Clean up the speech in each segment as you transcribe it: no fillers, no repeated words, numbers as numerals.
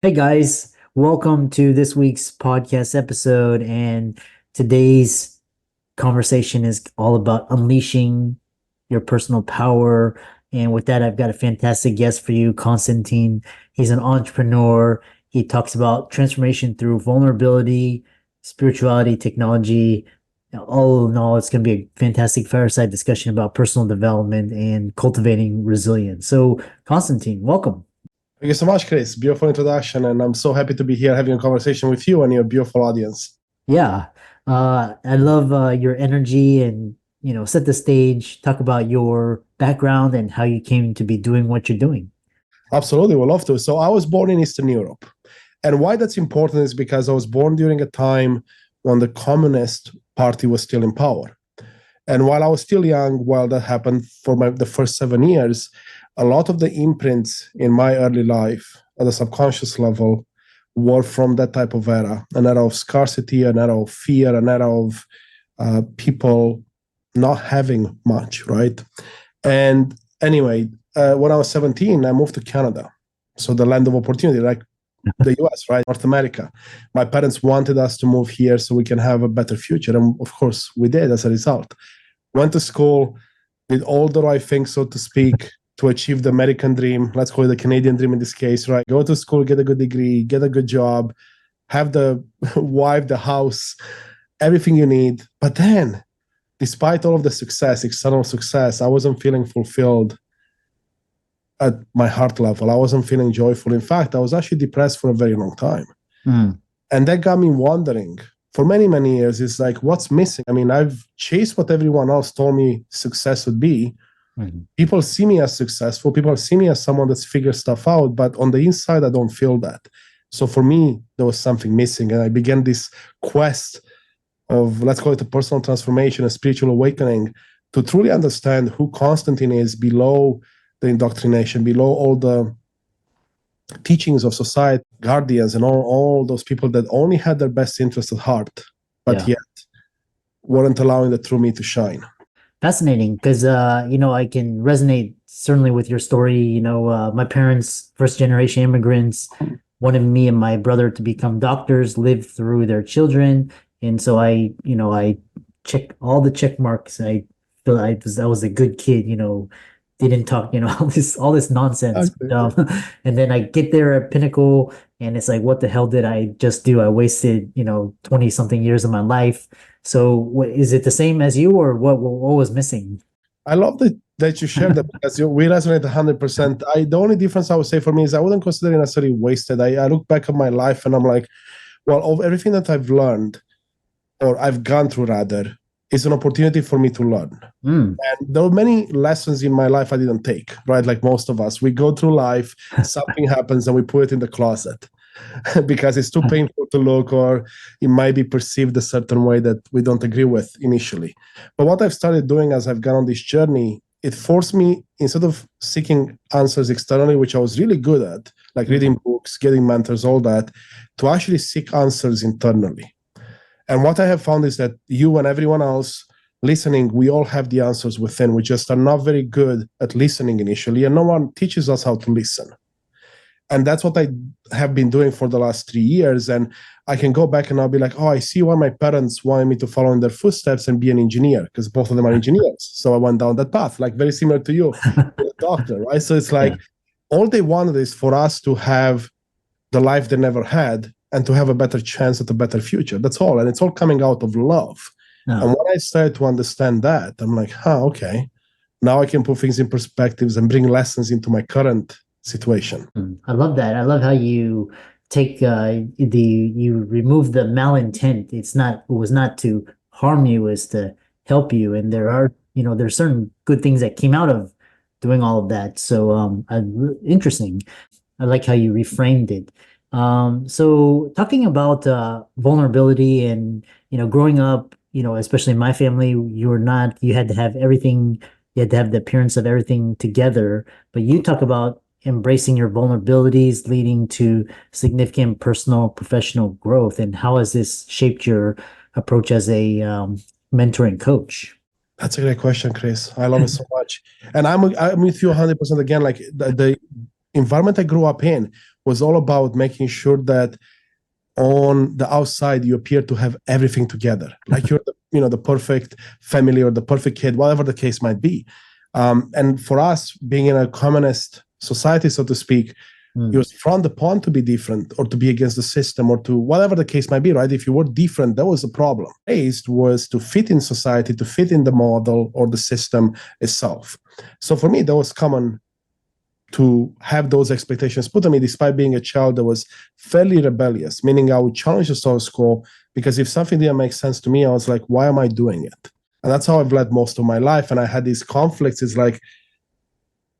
Hey guys, welcome to this week's podcast episode. And today's conversation is all about unleashing your personal power. And with that, I've got a fantastic guest for you, Constantine. He's an entrepreneur. He talks about transformation through vulnerability, spirituality, technology. All in all, it's going to be a fantastic fireside discussion about personal development and cultivating resilience. So, Constantine, welcome. Thank you so much, Chris. Beautiful introduction, and I'm so happy to be here having a conversation with you and your beautiful audience. Yeah. I love your energy and, set the stage, talk about your background and how you came to be doing what you're doing. Absolutely, we'd love to. So I was born in Eastern Europe. And why that's important is because I was born during a time when the Communist Party was still in power. And while I was still young, while that happened for the first 7 years, a lot of the imprints in my early life at the subconscious level were from that type of era, an era of scarcity, an era of fear, an era of people not having much, right? And anyway, when I was 17, I moved to Canada. So the land of opportunity, like the US, right? North America. My parents wanted us to move here so we can have a better future. And of course, we did as a result. Went to school, did all the right things, so to speak, to achieve the American dream. Let's call it the Canadian dream in this case, right? Go to school, get a good degree, get a good job, have the wife, the house, everything you need. But then, despite all of the success, external success, I wasn't feeling fulfilled at my heart level. I wasn't feeling joyful. In fact, I was actually depressed for a very long time. Mm. And that got me wondering for many, many years. It's like, what's missing? I mean, I've chased what everyone else told me success would be. Mhm. People see me as successful. People see me as someone that's figured stuff out. But on the inside, I don't feel that. So for me, there was something missing. And I began this quest of, let's call it a personal transformation, a spiritual awakening, to truly understand who Constantine is below the indoctrination, below all the teachings of society, guardians, and all those people that only had their best interest at heart, but Yeah. yet weren't allowing the true me to shine. Fascinating because, I can resonate certainly with your story. My parents, first generation immigrants, wanted me and my brother to become doctors, live through their children. And so I check all the check marks. I was a good kid, didn't talk, all this nonsense. Exactly. And then I get there at Pinnacle and it's like, what the hell did I just do? I wasted, 20 something years of my life. So is it the same as you or what was missing? I love that you shared that because we resonate 100%. The only difference I would say for me is I wouldn't consider it necessarily wasted. I look back at my life and I'm like, well, of everything that I've learned or I've gone through rather, is an opportunity for me to learn. Mm. And there were many lessons in my life I didn't take, right? Like most of us, we go through life, something happens, and we put it in the closet because it's too painful to look, or it might be perceived a certain way that we don't agree with initially. But what I've started doing as I've gone on this journey, it forced me, instead of seeking answers externally, which I was really good at, like reading books, getting mentors, all that, to actually seek answers internally. And what I have found is that you and everyone else listening, we all have the answers within. We just are not very good at listening initially, and no one teaches us how to listen. And that's what I have been doing for the last 3 years. And I can go back and I'll be like, oh, I see why my parents wanted me to follow in their footsteps and be an engineer, because both of them are engineers. So I went down that path, like very similar to you, a doctor, right? So it's like all they wanted is for us to have the life they never had and to have a better chance at a better future. That's all. And it's all coming out of love. No. And when I started to understand that, I'm like, okay. Now I can put things in perspectives and bring lessons into my current situation. I love that. I love how you take you remove the malintent. It was not to harm you, it's to help you. And there's certain good things that came out of doing all of that. So interesting. I like how you reframed it. So talking about vulnerability and growing up, especially in my family, you had to have everything, you had to have the appearance of everything together. But you talk about embracing your vulnerabilities, leading to significant personal, professional growth. And how has this shaped your approach as a mentor and coach? That's a great question, Chris. I love it so much. And I'm with you 100% again. Like the environment I grew up in was all about making sure that on the outside you appear to have everything together, like you're the perfect family or the perfect kid, whatever the case might be. And for us, being in a communist society, so to speak, it was frowned upon to be different or to be against the system or to whatever the case might be, right? If you were different, that was a problem. Raised was to fit in society, to fit in the model or the system itself. So for me, that was common to have those expectations put on me, despite being a child that was fairly rebellious, meaning I would challenge the status quo, because if something didn't make sense to me, I was like, why am I doing it? And that's how I've led most of my life. And I had these conflicts. It's like,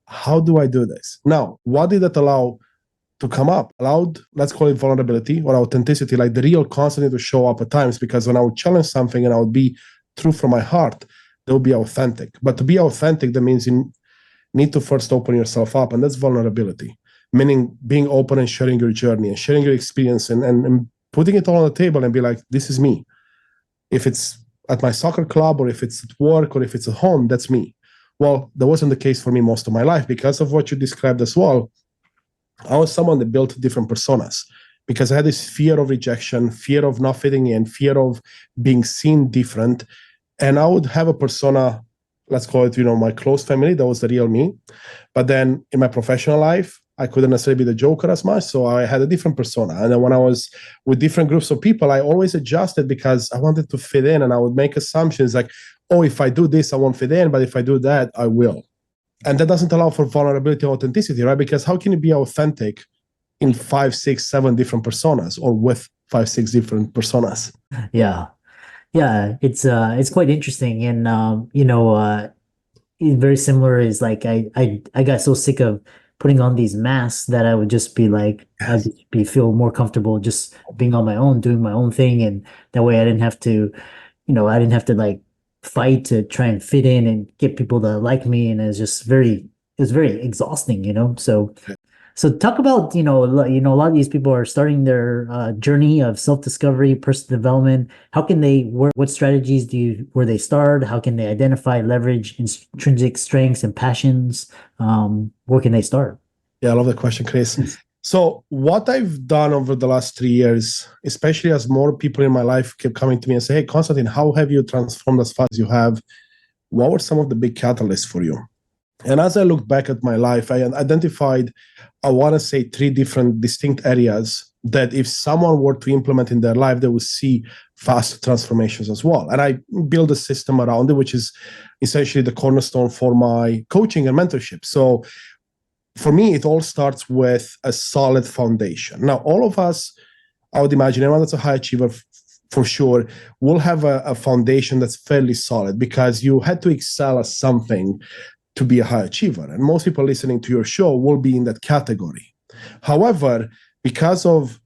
how do I do this? Now, what did that allow to come up? Allowed, let's call it vulnerability or authenticity, like the real Constantin to show up at times, because when I would challenge something and I would be true from my heart, they would be authentic. But to be authentic, that means you need to first open yourself up, and that's vulnerability, meaning being open and sharing your journey and sharing your experience and putting it all on the table and be like, this is me. If it's at my soccer club or if it's at work or if it's at home, that's me. Well, that wasn't the case for me most of my life because of what you described as well. I was someone that built different personas because I had this fear of rejection, fear of not fitting in, fear of being seen different. And I would have a persona, let's call it, my close family, that was the real me. But then in my professional life, I couldn't necessarily be the joker as much, so I had a different persona. And then when I was with different groups of people, I always adjusted because I wanted to fit in, and I would make assumptions like, oh, if I do this, I won't fit in, but if I do that, I will. And that doesn't allow for vulnerability and authenticity, right? Because how can you be authentic in 5, 6, 7 different personas or with 5, 6 different personas? Yeah. Yeah, it's quite interesting. And very similar is like I got so sick of putting on these masks that I would just be like, Yes. I'd feel more comfortable just being on my own, doing my own thing, and that way I didn't have to, I didn't have to like fight to try and fit in and get people to like me, and it was very exhausting, So talk about, a lot of these people are starting their journey of self-discovery, personal development. How can what strategies where they start? How can they identify, leverage intrinsic strengths and passions? Where can they start? Yeah, I love the question, Chris. So what I've done over the last 3 years, especially as more people in my life kept coming to me and say, hey, Constantin, how have you transformed as far as you have? What were some of the big catalysts for you? And as I look back at my life, I identified, I want to say 3 different distinct areas that if someone were to implement in their life, they would see fast transformations as well. And I build a system around it, which is essentially the cornerstone for my coaching and mentorship. So for me, it all starts with a solid foundation. Now, all of us, I would imagine, anyone that's a high achiever for sure, will have a foundation that's fairly solid because you had to excel at something to be a high achiever. And most people listening to your show will be in that category. However, because of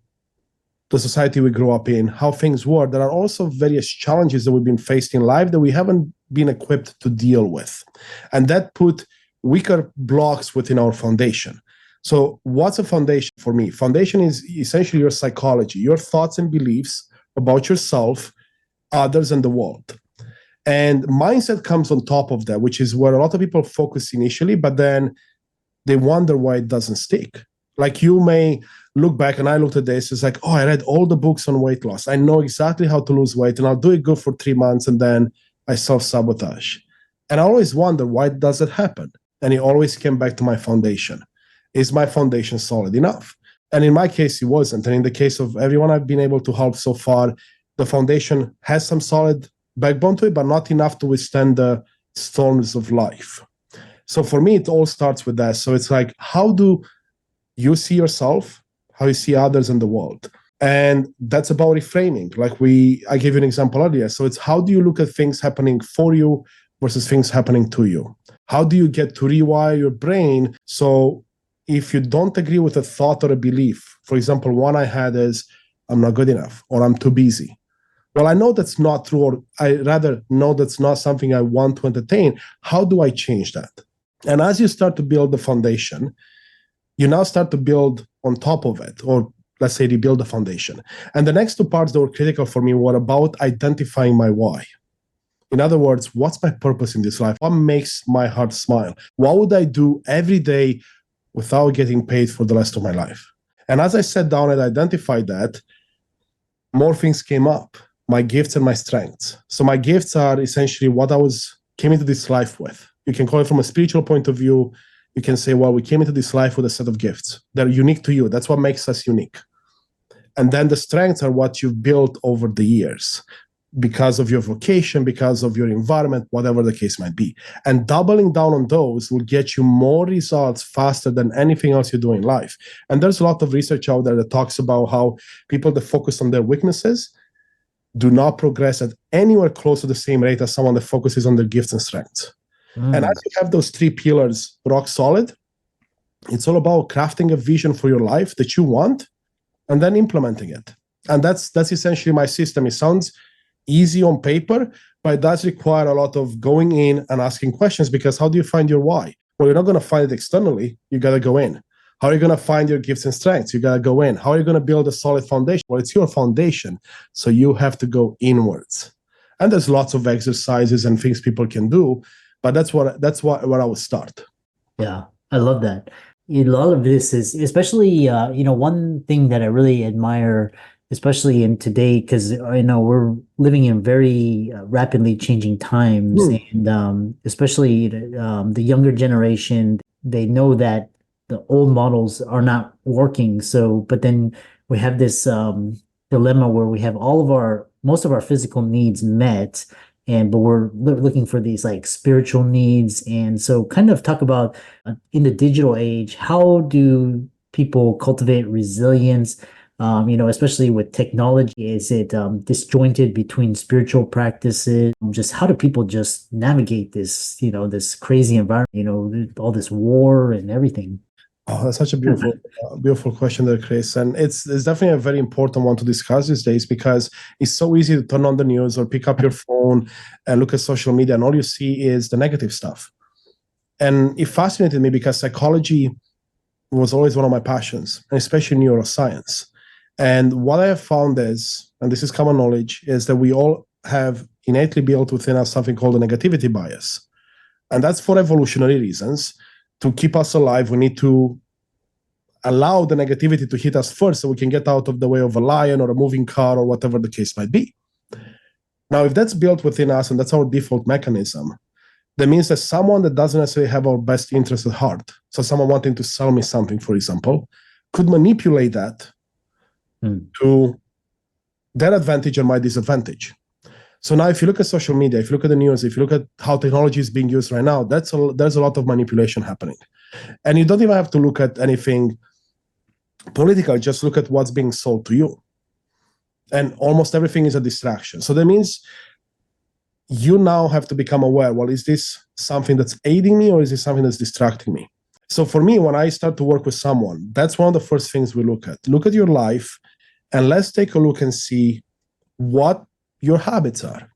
the society we grew up in, how things were, there are also various challenges that we've been faced in life that we haven't been equipped to deal with. And that put weaker blocks within our foundation. So what's a foundation for me? Foundation is essentially your psychology, your thoughts and beliefs about yourself, others, and the world. And mindset comes on top of that, which is where a lot of people focus initially, but then they wonder why it doesn't stick. Like you may look back, and I looked at this, it's like, oh, I read all the books on weight loss. I know exactly how to lose weight, and I'll do it good for 3 months, and then I self-sabotage. And I always wonder, why does it happen? And it always came back to my foundation. Is my foundation solid enough? And in my case, it wasn't. And in the case of everyone I've been able to help so far, the foundation has some solid backbone to it, but not enough to withstand the storms of life. So for me, it all starts with that. So it's like, how do you see yourself? How you see others in the world? And that's about reframing. Like I gave you an example earlier. So it's how do you look at things happening for you versus things happening to you? How do you get to rewire your brain? So if you don't agree with a thought or a belief, for example, one I had is, I'm not good enough, or I'm too busy. Well, I know that's not true, or I rather know that's not something I want to entertain. How do I change that? And as you start to build the foundation, you now start to build on top of it, or let's say rebuild the foundation. And the next 2 parts that were critical for me were about identifying my why. In other words, what's my purpose in this life? What makes my heart smile? What would I do every day without getting paid for the rest of my life? And as I sat down and identified that, more things came up, my gifts and my strengths. So my gifts are essentially what came into this life with. You can call it from a spiritual point of view. You can say, well, we came into this life with a set of gifts that are unique to you. That's what makes us unique. And then the strengths are what you've built over the years because of your vocation, because of your environment, whatever the case might be. And doubling down on those will get you more results faster than anything else you do in life. And there's a lot of research out there that talks about how people that focus on their weaknesses do not progress at anywhere close to the same rate as someone that focuses on their gifts and strengths. And as you have those three pillars rock solid, it's all about crafting a vision for your life that you want and then implementing it. And that's essentially my system. It sounds easy on paper, but it does require a lot of going in and asking questions, because how do you find your why? Well, you're not going to find it externally. You got to go in. How are you going to find your gifts and strengths? You got to go in. How are you going to build a solid foundation? Well, it's your foundation. So you have to go inwards. And there's lots of exercises and things people can do, but that's where I would start. Yeah, I love that. A lot of this is, especially, one thing that I really admire, especially in today, because we're living in very rapidly changing times, and especially the younger generation, they know that the old models are not working. So, but then we have this dilemma where we have most of our physical needs met, but we're looking for these like spiritual needs. And so kind of talk about in the digital age, how do people cultivate resilience? Especially with technology, is it disjointed between spiritual practices? Just how do people just navigate this, this crazy environment, all this war and everything? Oh, that's such a beautiful question there, Chris. And it's definitely a very important one to discuss these days, because it's so easy to turn on the news or pick up your phone and look at social media, and all you see is the negative stuff. And it fascinated me because psychology was always one of my passions, and especially neuroscience. And what I have found is, and this is common knowledge, is that we all have innately built within us something called a negativity bias. And that's for evolutionary reasons. To keep us alive, we need to allow the negativity to hit us first so we can get out of the way of a lion or a moving car or whatever the case might be. Now, if that's built within us and that's our default mechanism, that means that someone that doesn't necessarily have our best interest at heart, so someone wanting to sell me something, for example, could manipulate that to their advantage or my disadvantage. So now if you look at social media, if you look at the news, if you look at how technology is being used right now, there's a lot of manipulation happening. And you don't even have to look at anything political, just look at what's being sold to you. And almost everything is a distraction. So that means you now have to become aware, well, is this something that's aiding me or is this something that's distracting me? So for me, when I start to work with someone, that's one of the first things we look at. Look at your life and let's take a look and see what your habits are.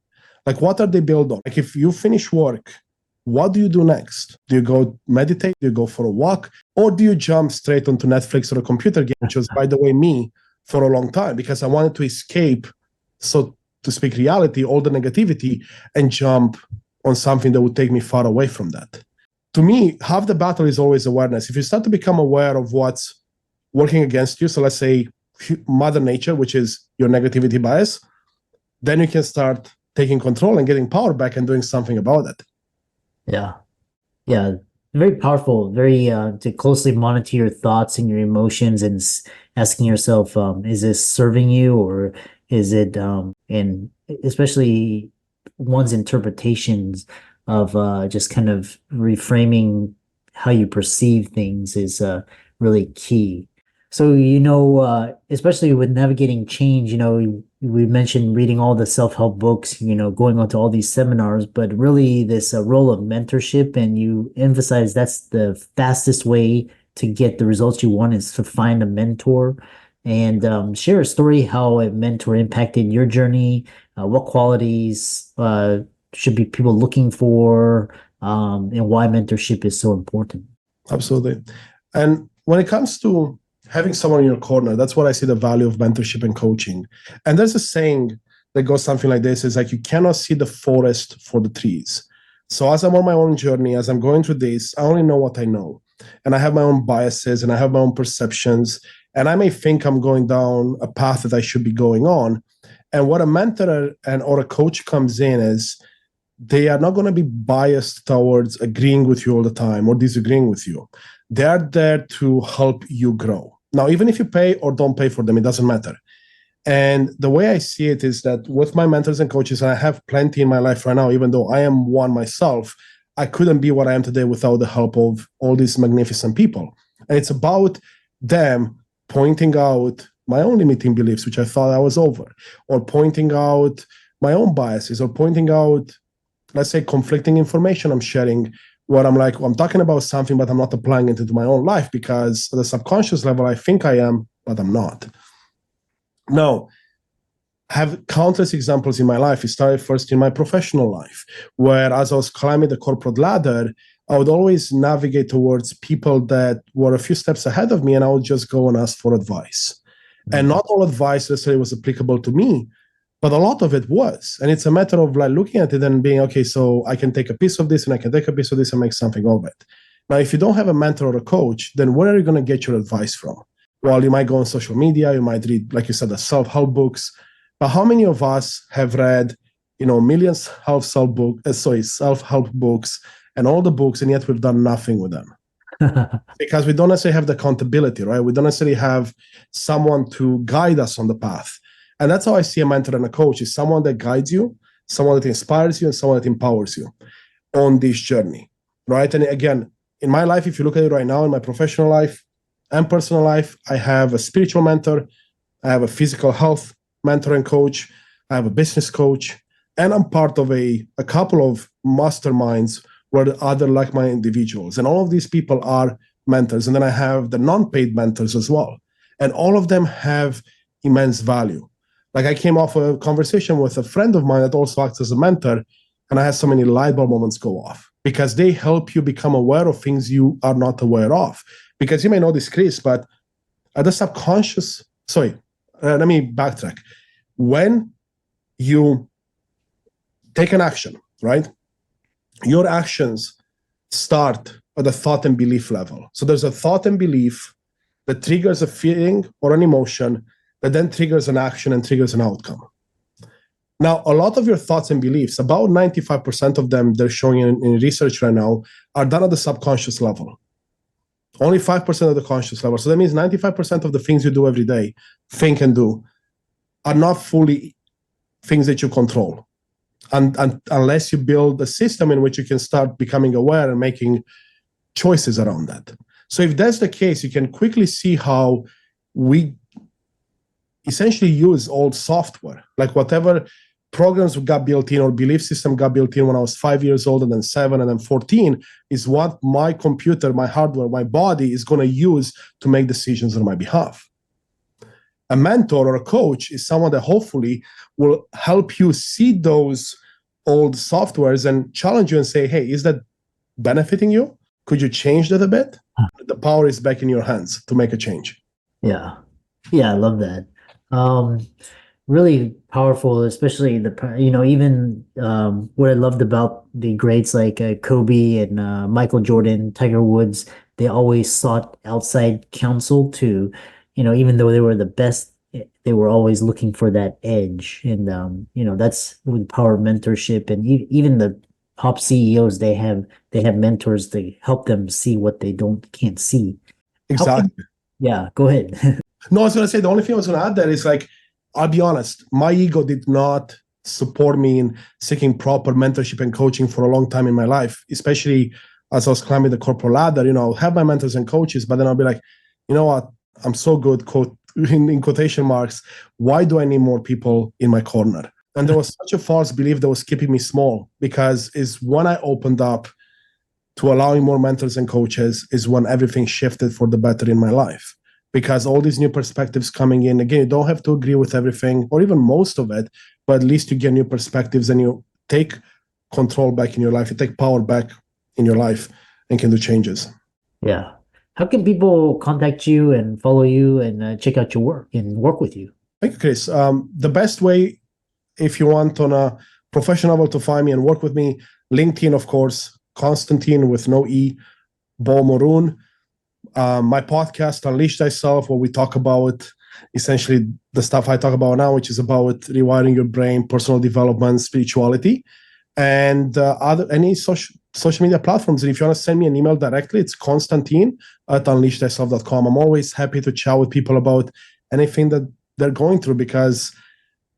Like, what are they built on? Like, if you finish work, what do you do next? Do you go meditate? Do you go for a walk? Or do you jump straight onto Netflix or a computer game, which was, by the way, me for a long time, because I wanted to escape, so to speak, reality, all the negativity, and jump on something that would take me far away from that. To me, half the battle is always awareness. If you start to become aware of what's working against you, so let's say Mother Nature, which is your negativity bias, then you can start taking control and getting power back and doing something about it. Yeah. Yeah. Very powerful, very to closely monitor your thoughts and your emotions and asking yourself, is this serving you, or is it, and especially one's interpretations of just kind of reframing how you perceive things is really key. So, especially with navigating change, we mentioned reading all the self-help books, going on to all these seminars, but really this role of mentorship, and you emphasize that's the fastest way to get the results you want is to find a mentor. And share a story how a mentor impacted your journey, what qualities should be people looking for, and why mentorship is so important. Absolutely. And when it comes to having someone in your corner, that's what I see the value of mentorship and coaching. And there's a saying that goes something like this, is like, you cannot see the forest for the trees. So as I'm on my own journey, as I'm going through this, I only know what I know. And I have my own biases and I have my own perceptions. And I may think I'm going down a path that I should be going on. And what a mentor or a coach comes in is they are not going to be biased towards agreeing with you all the time or disagreeing with you. They are there to help you grow. Now, even if you pay or don't pay for them, it doesn't matter. And the way I see it is that with my mentors and coaches, and I have plenty in my life right now, even though I am one myself, I couldn't be what I am today without the help of all these magnificent people. And it's about them pointing out my own limiting beliefs, which I thought I was over, or pointing out my own biases, or pointing out, let's say, conflicting information I'm sharing, where I'm like, well, I'm talking about something, but I'm not applying it into my own life because at the subconscious level, I think I am, but I'm not. Now, I have countless examples in my life. It started first in my professional life, where as I was climbing the corporate ladder, I would always navigate towards people that were a few steps ahead of me, and I would just go and ask for advice. And not all advice necessarily was applicable to me, but a lot of it was. And it's a matter of like looking at it and being, okay, so I can take a piece of this and I can take a piece of this and make something of it. Now, if you don't have a mentor or a coach, then where are you going to get your advice from? Well, you might go on social media, you might read, like you said, the self-help books. But how many of us have read, millions of self-help books and all the books, and yet we've done nothing with them? Because we don't necessarily have the accountability, right? We don't necessarily have someone to guide us on the path. And that's how I see a mentor and a coach, is someone that guides you, someone that inspires you, and someone that empowers you on this journey, right? And again, in my life, if you look at it right now, in my professional life and personal life, I have a spiritual mentor, I have a physical health mentor and coach, I have a business coach, and I'm part of a couple of masterminds where the other like-minded individuals. And all of these people are mentors. And then I have the non-paid mentors as well. And all of them have immense value. Like I came off a conversation with a friend of mine that also acts as a mentor, and I had so many light bulb moments go off because they help you become aware of things you are not aware of. Because you may know this, Chris, but at the subconscious, let me backtrack. When you take an action, right? Your actions start at the thought and belief level. So there's a thought and belief that triggers a feeling or an emotion that then triggers an action and triggers an outcome. Now, a lot of your thoughts and beliefs, about 95% of them they're showing in research right now, are done at the subconscious level. Only 5% of the conscious level. So that means 95% of the things you do every day, think and do, are not fully things that you control. And unless you build a system in which you can start becoming aware and making choices around that. So if that's the case, you can quickly see how we essentially use old software, like whatever programs got built in or belief system got built in when I was 5 years old and then 7 and then 14 is what my computer, my hardware, my body is going to use to make decisions on my behalf. A mentor or a coach is someone that hopefully will help you see those old softwares and challenge you and say, hey, is that benefiting you? Could you change that a bit? The power is back in your hands to make a change. Yeah. Yeah, I love that. Really powerful, especially even what I loved about the greats like Kobe and Michael Jordan, Tiger Woods, they always sought outside counsel to, even though they were the best, they were always looking for that edge. And, that's with power of mentorship. And even the top CEOs, they have mentors to help them see what they can't see. Exactly. Yeah, go ahead. No, I was going to say, the only thing I was going to add there is like, I'll be honest, my ego did not support me in seeking proper mentorship and coaching for a long time in my life, especially as I was climbing the corporate ladder. I'll have my mentors and coaches, but then I'll be like, you know what? I'm so good, quote, in quotation marks. Why do I need more people in my corner? And there was such a false belief that was keeping me small, because is when I opened up to allowing more mentors and coaches is when everything shifted for the better in my life. Because all these new perspectives coming in, again, you don't have to agree with everything or even most of it, but at least you get new perspectives and you take control back in your life. You take power back in your life and can do changes. Yeah. How can people contact you and follow you and check out your work and work with you? Thank you, Chris. The best way, if you want on a professional level to find me and work with me, LinkedIn, of course, Constantin with no E, Morun. my podcast, Unleash Thyself, where we talk about essentially the stuff I talk about now, which is about rewiring your brain, personal development, spirituality, and any social media platforms. And if you want to send me an email directly, it's Constantin@unleashthyself.com. I'm always happy to chat with people about anything that they're going through, because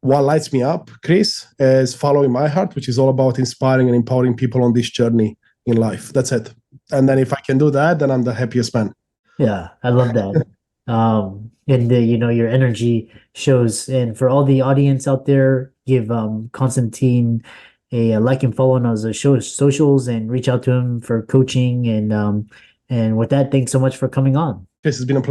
what lights me up, Chris, is following my heart, which is all about inspiring and empowering people on this journey in life. That's it. And then if I can do that, then I'm the happiest man. Yeah, I love that. And your energy shows. And for all the audience out there, give Constantine a like and follow on his socials, and reach out to him for coaching. And with that, thanks so much for coming on. Chris, it's been a pleasure.